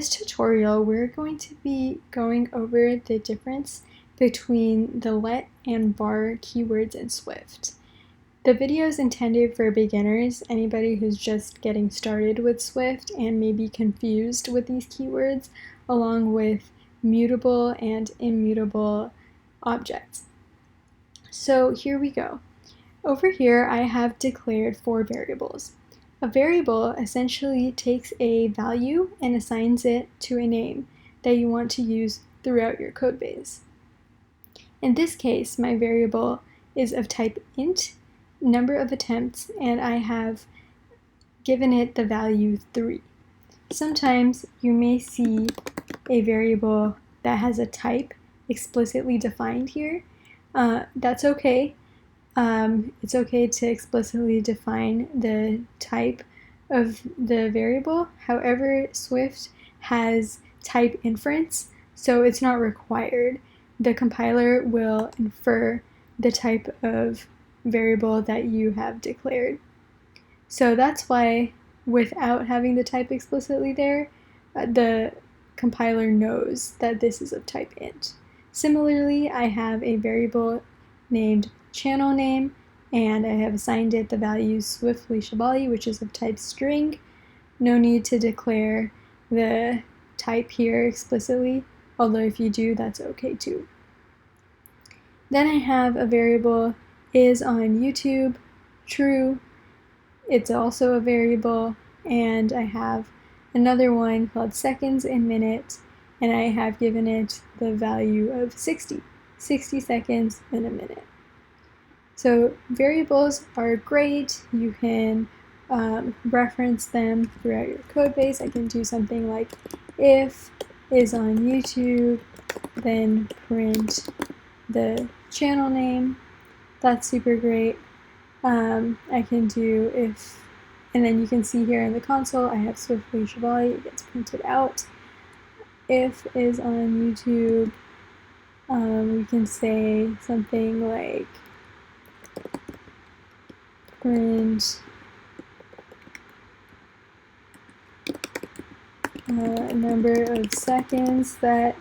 In this tutorial, we're going to be going over the difference between the let and var keywords in Swift. The video is intended for beginners, anybody who's just getting started with Swift and may be confused with these keywords, along with mutable and immutable objects. So here we go. Over here, I have declared 4 variables. A variable essentially takes a value and assigns it to a name that you want to use throughout your codebase. In this case, my variable is of type int, number of attempts, and I have given it the value 3. Sometimes you may see a variable that has a type explicitly defined here. That's okay. It's okay to explicitly define the type of the variable. However, Swift has type inference, so it's not required. The compiler will infer the type of variable that you have declared. So that's why, without having the type explicitly there, the compiler knows that this is of type int. Similarly, I have a variable named channel name, and I have assigned it the value swiftly shabali, which is of type string. No need to declare the type here explicitly, although if you do, that's okay too. Then I have a variable is on YouTube, true. It's also a variable, and I have another one called seconds in minutes, and I have given it the value of 60 seconds in a minute. So variables are great. You can reference them throughout your code base. I can do something like if is on YouTube, then print the channel name. That's super great. I can do if, and then you can see here in the console, I have swiftly shabali, it gets printed out. If is on YouTube, we can say something like print number of seconds that,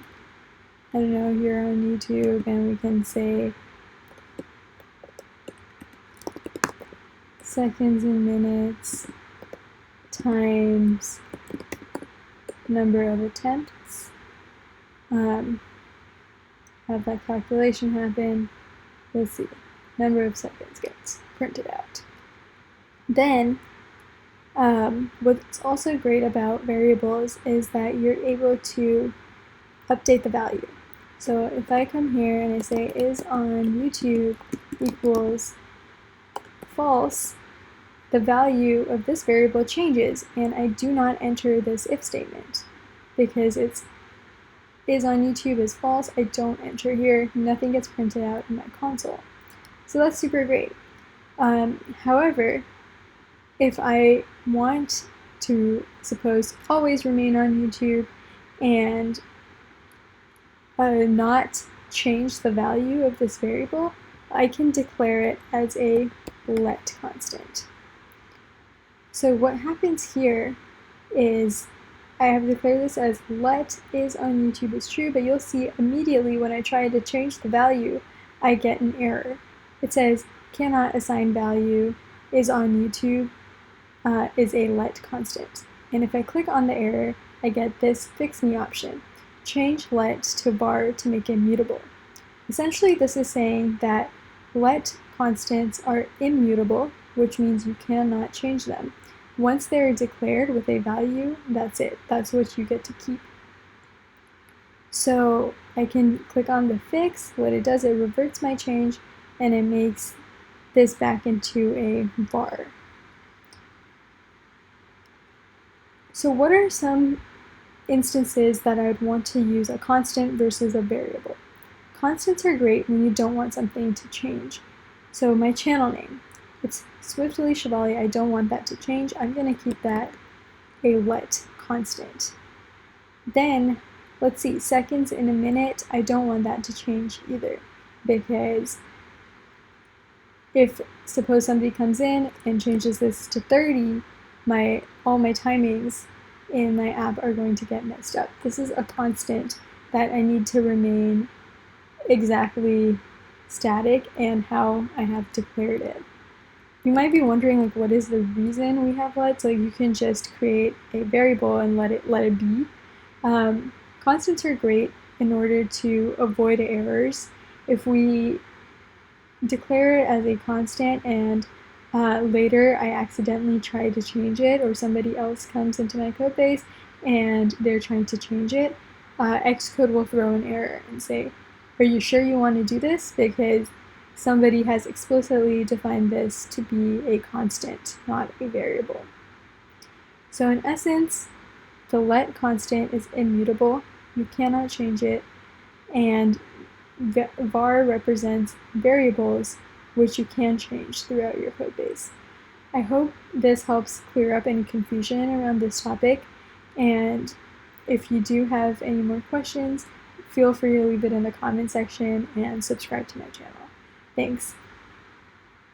I don't know, you're on YouTube, and we can say seconds in minutes times number of attempts. Have that calculation happen. Let's see, number of seconds gets printed out. Then, what's also great about variables is that you're able to update the value. So if I come here and I say is on YouTube equals false, the value of this variable changes, and I do not enter this if statement because it's is on YouTube is false. I don't enter here. Nothing gets printed out in my console. So that's super great. However, if I want to, suppose, always remain on YouTube and not change the value of this variable, I can declare it as a let constant. So what happens here is I have declared this as let is on YouTube is true, but you'll see immediately when I try to change the value, I get an error. It says cannot assign value is on YouTube is a let constant. And if I click on the error, I get this fix me option. Change let to var to make it mutable. Essentially, this is saying that let constants are immutable, which means you cannot change them. Once they're declared with a value, that's it. That's what you get to keep. So I can click on the fix. What it does, it reverts my change, and it makes this back into a var. So what are some instances that I would want to use a constant versus a variable? Constants are great when you don't want something to change. So my channel name, it's swiftly shabali. I don't want that to change. I'm going to keep that a let constant. Then, let's see, seconds in a minute, I don't want that to change either, because if, suppose somebody comes in and changes this to 30, all my timings in my app are going to get messed up. This is a constant that I need to remain exactly static and how I have declared it. You might be wondering, like, what is the reason we have lets? Like, you can just create a variable and let it be. Constants are great in order to avoid errors. If we declare it as a constant and later I accidentally try to change it, or somebody else comes into my code base and they're trying to change it, Xcode will throw an error and say, are you sure you want to do this? Because somebody has explicitly defined this to be a constant, not a variable. So in essence, the let constant is immutable. You cannot change it. And var represents variables which you can change throughout your code base. I hope this helps clear up any confusion around this topic, and if you do have any more questions, feel free to leave it in the comment section and subscribe to my channel. Thanks.